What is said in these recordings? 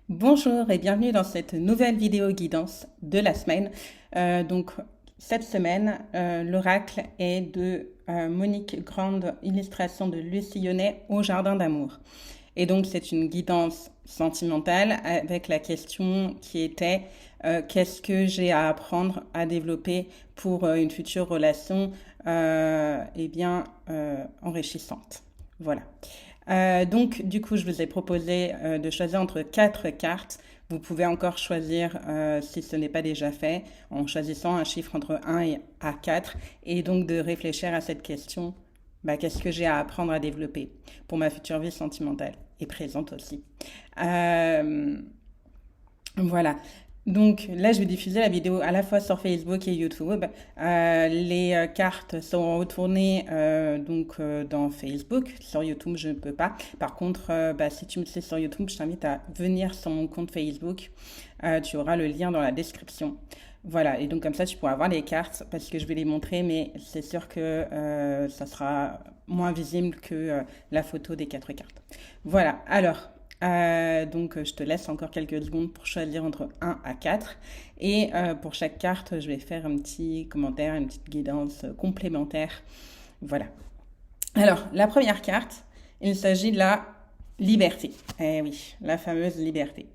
Bonjour et bienvenue dans cette nouvelle vidéo guidance de la semaine. Cette semaine, l'oracle est de Monique Grande, illustration de Lucie Yonnet au Jardin d'amour. Et donc c'est une guidance sentimentale avec la question qui était qu'est-ce que j'ai à apprendre à développer pour une future relation enrichissante. Voilà. Du coup, je vous ai proposé de choisir entre quatre cartes. Vous pouvez encore choisir, si ce n'est pas déjà fait, en choisissant un chiffre entre 1 et à 4, et donc de réfléchir à cette question, qu'est-ce que j'ai à apprendre à développer pour ma future vie sentimentale et présente aussi. Euh, voilà. Donc là, je vais diffuser la vidéo à la fois sur Facebook et YouTube. Les cartes seront retournées dans Facebook. Sur YouTube, je ne peux pas. Par contre, si tu me sais sur YouTube, je t'invite à venir sur mon compte Facebook. Tu auras le lien dans la description. Voilà, et donc comme ça, tu pourras voir les cartes parce que je vais les montrer, mais c'est sûr que ça sera moins visible que la photo des quatre cartes. Voilà, alors, je te laisse encore quelques secondes pour choisir entre 1 à 4. Et pour chaque carte, je vais faire un petit commentaire, une petite guidance complémentaire. Voilà. Alors, la première carte, il s'agit de la liberté. Eh oui, la fameuse liberté.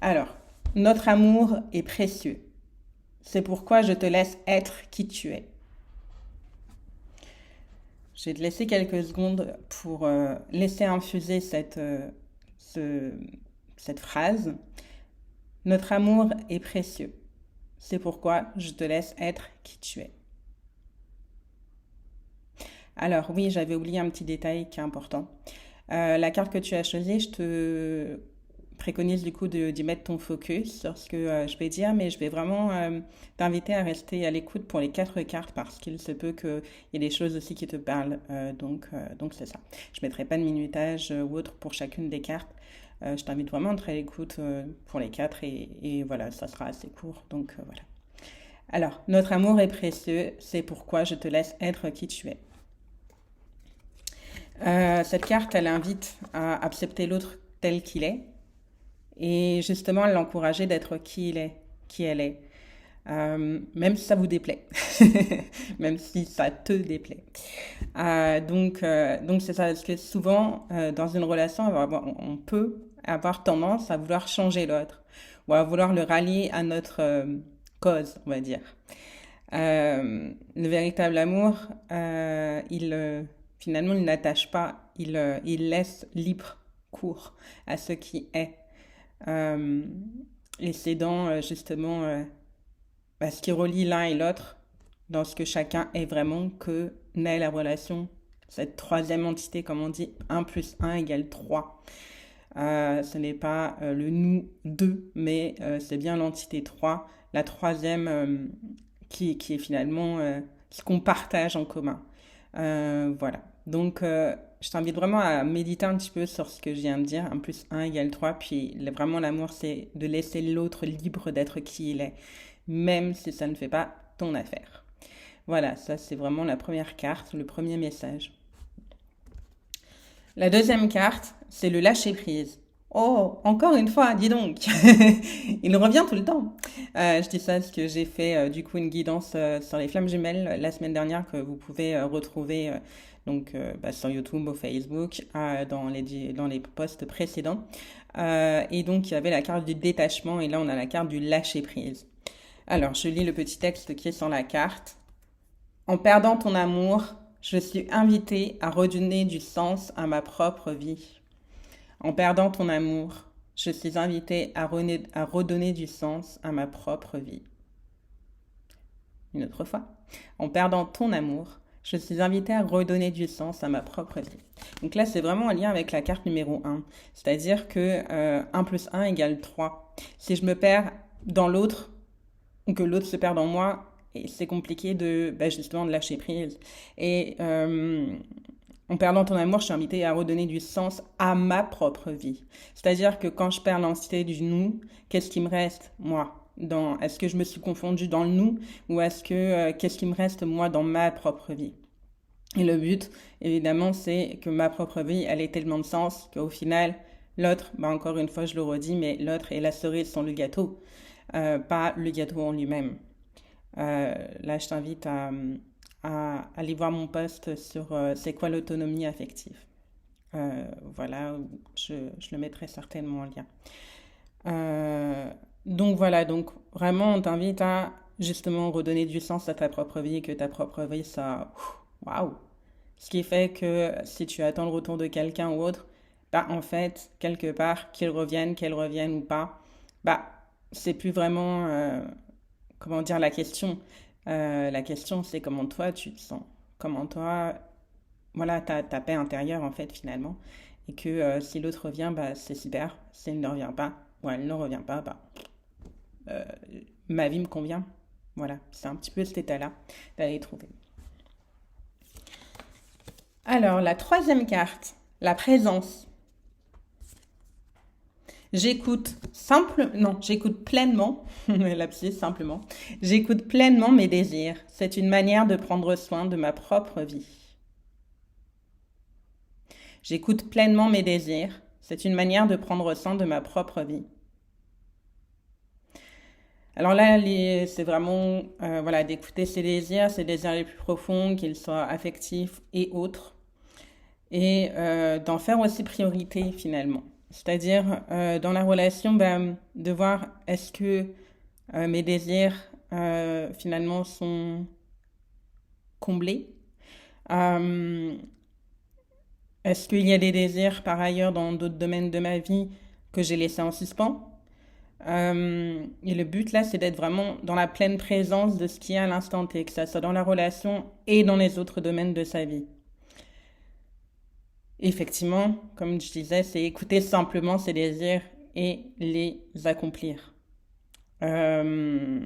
Alors, notre amour est précieux. C'est pourquoi je te laisse être qui tu es. Je vais te laisser quelques secondes pour laisser infuser cette phrase. Notre amour est précieux. C'est pourquoi je te laisse être qui tu es. Alors oui, j'avais oublié un petit détail qui est important. La carte que tu as choisie, je te préconise du coup d'y mettre ton focus sur ce que je vais dire, mais je vais vraiment t'inviter à rester à l'écoute pour les quatre cartes parce qu'il se peut qu'il y ait des choses aussi qui te parlent. Donc c'est ça. Je ne mettrai pas de minutage ou autre pour chacune des cartes. Je t'invite vraiment à être à l'écoute pour les quatre et voilà, ça sera assez court. Donc voilà. Alors, notre amour est précieux, c'est pourquoi je te laisse être qui tu es. Cette carte, elle invite à accepter l'autre tel qu'il est et justement à l'encourager d'être qui il est, qui elle est. Même si ça vous déplaît, même si ça te déplaît. Donc c'est ça, parce que souvent dans une relation, on peut avoir tendance à vouloir changer l'autre ou à vouloir le rallier à notre cause, on va dire. Le véritable amour, finalement, il n'attache pas, il laisse libre cours à ce qui est, euh, et cédant justement ce qui relie l'un et l'autre dans ce que chacun est vraiment que naît la relation, cette troisième entité, comme on dit, 1 plus 1 égale 3. Ce n'est pas le nous 2, mais c'est bien l'entité 3, la troisième qui est finalement ce qu'on partage en commun. Voilà. Donc, je t'invite vraiment à méditer un petit peu sur ce que je viens de dire. 1 plus 1 égale 3. Puis, vraiment, l'amour, c'est de laisser l'autre libre d'être qui il est, même si ça ne fait pas ton affaire. Voilà, ça, c'est vraiment la première carte, le premier message. La deuxième carte, c'est le lâcher-prise. Oh, encore une fois, dis donc. Il revient tout le temps. Je dis ça parce que j'ai fait du coup une guidance sur les flammes jumelles la semaine dernière que vous pouvez retrouver sur YouTube ou Facebook dans les posts précédents. Et donc il y avait la carte du détachement et là on a la carte du lâcher-prise. Alors je lis le petit texte qui est sur la carte. En perdant ton amour, je suis invitée à redonner du sens à ma propre vie. En perdant ton amour, je suis invitée à redonner du sens à ma propre vie. Une autre fois. En perdant ton amour, je suis invitée à redonner du sens à ma propre vie. Donc là, c'est vraiment en lien avec la carte numéro 1. C'est-à-dire que 1 plus 1 égale 3. Si je me perds dans l'autre, ou que l'autre se perd dans moi, c'est compliqué justement de lâcher prise. Et en perdant ton amour, je suis invitée à redonner du sens à ma propre vie. C'est-à-dire que quand je perds l'entité du nous, qu'est-ce qui me reste, moi est-ce que je me suis confondue dans le nous ou qu'est-ce qui me reste, moi, dans ma propre vie? Et le but, évidemment, c'est que ma propre vie, elle ait tellement de sens qu'au final, L'autre, bah encore une fois, je le redis, mais l'autre est la cerise sur le gâteau, pas le gâteau en lui-même. Là, je t'invite à aller voir mon post sur c'est quoi l'autonomie affective. Voilà, je le mettrai certainement en lien. Euh, donc voilà, donc vraiment, on t'invite à justement redonner du sens à ta propre vie, que ta propre vie, ça, waouh! Ce qui fait que si tu attends le retour de quelqu'un ou autre, bah en fait, quelque part, qu'elle revienne ou pas, bah c'est plus vraiment, comment dire, la question. La question, c'est comment toi tu te sens. Comment toi, voilà, ta paix intérieure en fait finalement. Et que si l'autre revient, bah c'est super. Si elle ne revient pas, ou elle ne revient pas, bah euh, ma vie me convient. Voilà, c'est un petit peu cet état-là d'aller trouver. Alors, la troisième carte, la présence. J'écoute pleinement, lapsus simplement, j'écoute pleinement mes désirs. C'est une manière de prendre soin de ma propre vie. J'écoute pleinement mes désirs. C'est une manière de prendre soin de ma propre vie. Alors là, c'est vraiment voilà, d'écouter ses désirs les plus profonds, qu'ils soient affectifs et autres, et d'en faire aussi priorité finalement. C'est-à-dire dans la relation, ben, de voir est-ce que mes désirs finalement sont comblés. Euh, Est-ce qu'il y a des désirs par ailleurs dans d'autres domaines de ma vie que j'ai laissés en suspens? Et le but là, c'est d'être vraiment dans la pleine présence de ce qui est à l'instant T, que ça soit dans la relation et dans les autres domaines de sa vie. Effectivement, comme je disais, c'est écouter simplement ses désirs et les accomplir. Euh,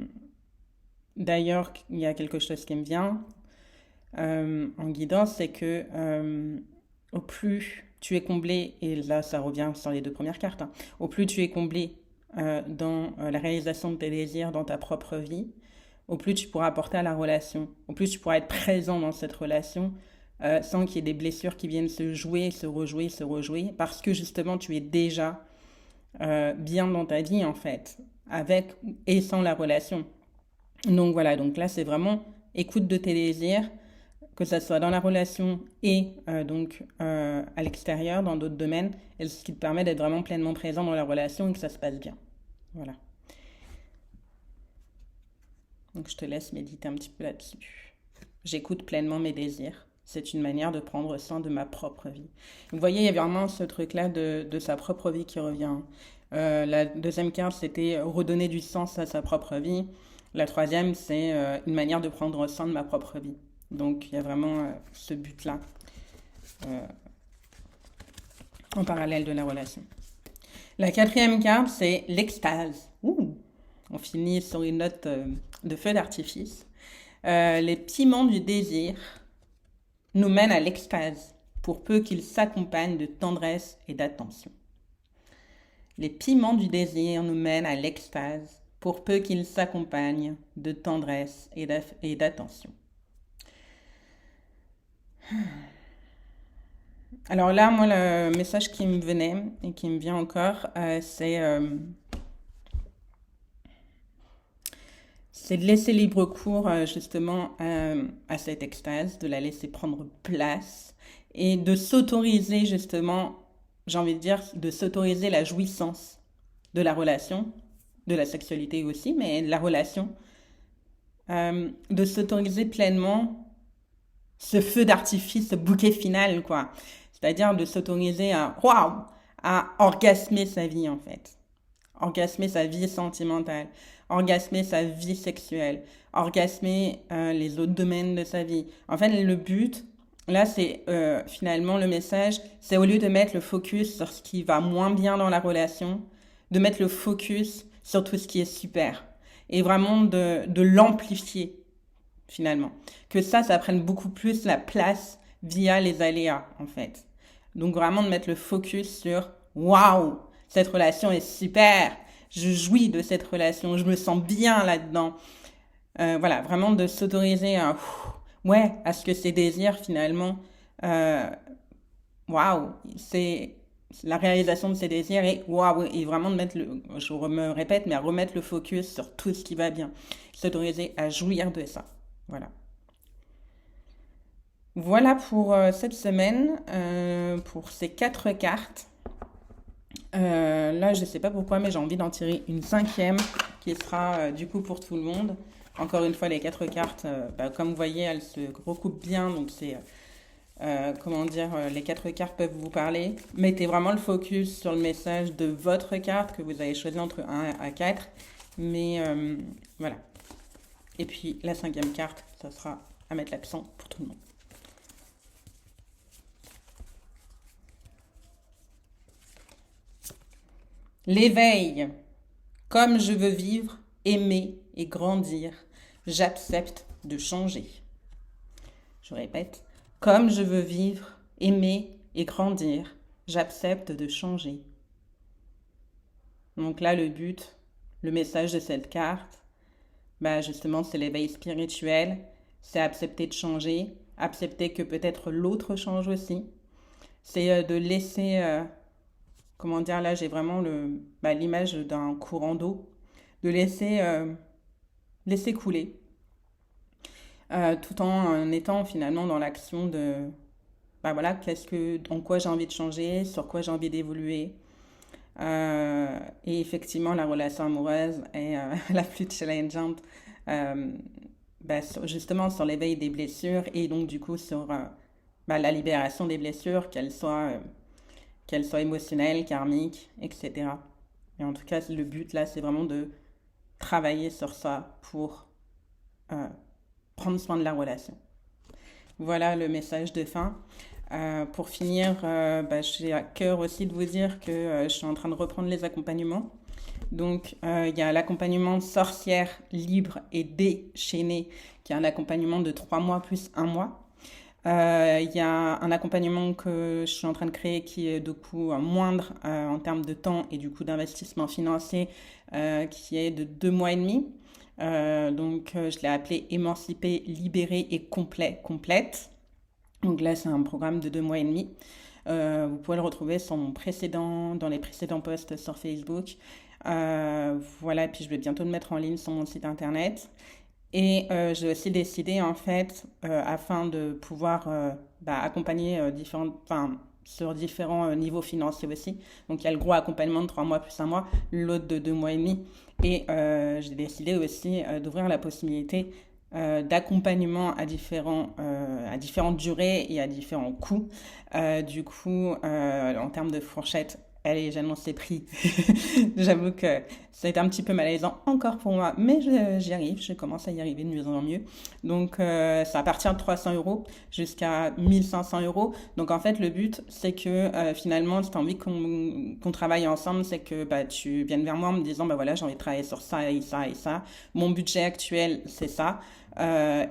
D'ailleurs, il y a quelque chose qui me vient en guidance, c'est que au plus tu es comblé, et là ça revient sur les deux premières cartes, hein, au plus tu es comblé dans la réalisation de tes désirs dans ta propre vie, au plus tu pourras apporter à la relation, au plus tu pourras être présent dans cette relation sans qu'il y ait des blessures qui viennent se jouer, se rejouer, se rejouer, parce que justement tu es déjà bien dans ta vie en fait, avec et sans la relation. Donc voilà, donc là c'est vraiment écoute de tes désirs, que ça soit dans la relation et à l'extérieur, dans d'autres domaines, et ce qui te permet d'être vraiment pleinement présent dans la relation et que ça se passe bien. Voilà. Donc je te laisse méditer un petit peu là-dessus. J'écoute pleinement mes désirs. C'est une manière de prendre soin de ma propre vie. Vous voyez, il y a vraiment ce truc-là de sa propre vie qui revient. La deuxième carte, c'était redonner du sens à sa propre vie. La troisième, c'est une manière de prendre soin de ma propre vie. Donc, il y a vraiment ce but-là euh, en parallèle de la relation. La quatrième carte, c'est l'extase. Ouh, on finit sur une note de feu d'artifice. Les piments du désir nous mènent à l'extase, pour peu qu'ils s'accompagnent de tendresse et d'attention. Les piments du désir nous mènent à l'extase, pour peu qu'ils s'accompagnent de tendresse et d'attention. Alors là, moi, le message qui me venait et qui me vient encore, c'est de laisser libre cours justement à cette extase, de la laisser prendre place et de s'autoriser justement, j'ai envie de dire, de s'autoriser la jouissance de la relation, de la sexualité aussi, mais de la relation, de s'autoriser pleinement ce feu d'artifice, ce bouquet final, quoi. C'est-à-dire de s'autoriser à, waouh, à orgasmer sa vie, en fait. Orgasmer sa vie sentimentale, orgasmer sa vie sexuelle, orgasmer les autres domaines de sa vie. En fait, le but, là, c'est finalement le message, c'est au lieu de mettre le focus sur ce qui va moins bien dans la relation, de mettre le focus sur tout ce qui est super. Et vraiment de l'amplifier, finalement. Que ça prenne beaucoup plus la place via les aléas, en fait. Donc vraiment de mettre le focus sur waouh, cette relation est super, je jouis de cette relation, je me sens bien là-dedans. Voilà, vraiment de s'autoriser à ouais, à ce que ces désirs finalement, waouh, c'est la réalisation de ses désirs et waouh, et vraiment de mettre je me répète, mais à remettre le focus sur tout ce qui va bien. S'autoriser à jouir de ça. Voilà. Voilà pour cette semaine, pour ces quatre cartes. Là, je ne sais pas pourquoi, mais j'ai envie d'en tirer une cinquième qui sera du coup pour tout le monde. Encore une fois, les quatre cartes, comme vous voyez, elles se recoupent bien, donc c'est comment dire, les quatre cartes peuvent vous parler. Mettez vraiment le focus sur le message de votre carte que vous avez choisi entre 1 à 4. Mais voilà. Et puis la cinquième carte, ça sera à mettre l'accent pour tout le monde. L'éveil. Comme je veux vivre, aimer et grandir, j'accepte de changer. Je répète. Comme je veux vivre, aimer et grandir, j'accepte de changer. Donc là, le but, le message de cette carte, justement, c'est l'éveil spirituel, c'est accepter de changer, accepter que peut-être l'autre change aussi. C'est de laisser, comment dire, là j'ai vraiment l'image d'un courant d'eau, de laisser couler, tout en étant finalement dans l'action de, voilà, dans quoi j'ai envie de changer, sur quoi j'ai envie d'évoluer. Et effectivement, la relation amoureuse est la plus challengeante, justement sur l'éveil des blessures et donc du coup sur la libération des blessures, qu'elles soient émotionnelles, karmiques, etc. Et en tout cas, le but là, c'est vraiment de travailler sur ça pour prendre soin de la relation. Voilà le message de fin. Pour finir, j'ai à cœur aussi de vous dire que je suis en train de reprendre les accompagnements. Donc, il y a l'accompagnement sorcière libre et déchaînée, qui est un accompagnement de 3 mois plus 1 mois. Il y a un accompagnement que je suis en train de créer qui est du coup moindre en termes de temps et du coup d'investissement financier, qui est de 2 mois et demi. Donc, je l'ai appelé émancipé, libéré et complète. Donc là, c'est un programme de 2 mois et demi. Vous pouvez le retrouver dans les précédents posts sur Facebook. Voilà, et puis je vais bientôt le mettre en ligne sur mon site internet. Et j'ai aussi décidé, en fait, afin de pouvoir accompagner sur différents niveaux financiers aussi. Donc, il y a le gros accompagnement de 3 mois plus 1 mois, l'autre de 2 mois et demi. Et j'ai décidé aussi d'ouvrir la possibilité d'accompagnement à différentes durées et à différents coûts. Du coup, en termes de fourchette, allez, j'annonce les prix. J'avoue que ça a été un petit peu malaisant encore pour moi, mais j'y arrive, je commence à y arriver de mieux en mieux. Donc, c'est à partir de 300 € jusqu'à 1500 €. Donc, en fait, le but, c'est que finalement, si tu as envie qu'on travaille ensemble, c'est que tu viennes vers moi en me disant, voilà, j'ai envie de travailler sur ça et ça et ça. Mon budget actuel, c'est ça.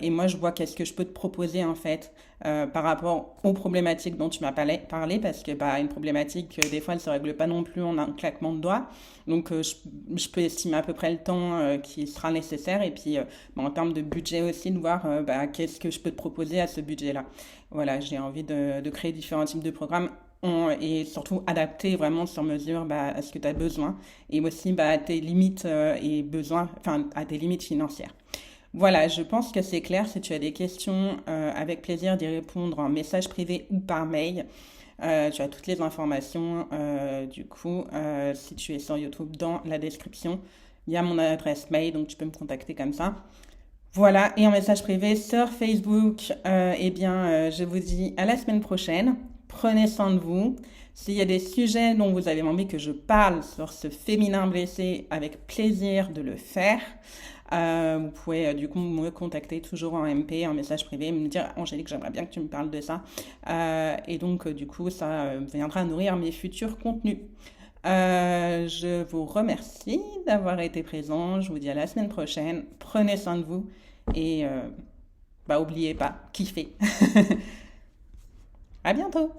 Et moi, je vois qu'est-ce que je peux te proposer, en fait, par rapport aux problématiques dont tu m'as parlé, parce que une problématique, des fois, elle ne se règle pas non plus en un claquement de doigts. Donc, je peux estimer à peu près le temps qui sera nécessaire. Et puis, en termes de budget aussi, de voir qu'est-ce que je peux te proposer à ce budget-là. Voilà, j'ai envie de créer différents types de programmes et surtout adapter vraiment sur mesure à ce que tu as besoin et aussi à tes limites et besoins, enfin, à tes limites financières. Voilà, je pense que c'est clair. Si tu as des questions, avec plaisir d'y répondre en message privé ou par mail. Tu as toutes les informations, du coup, si tu es sur YouTube, dans la description. Il y a mon adresse mail, donc tu peux me contacter comme ça. Voilà, et en message privé sur Facebook, je vous dis à la semaine prochaine. Prenez soin de vous. S'il y a des sujets dont vous avez envie que je parle sur ce féminin blessé, avec plaisir de le faire. Vous pouvez du coup me contacter toujours en MP, en message privé, me dire Angélique, j'aimerais bien que tu me parles de ça. Et donc du coup, ça viendra nourrir mes futurs contenus. Je vous remercie d'avoir été présent. Je vous dis à la semaine prochaine. Prenez soin de vous et oubliez pas, kiffez. À bientôt.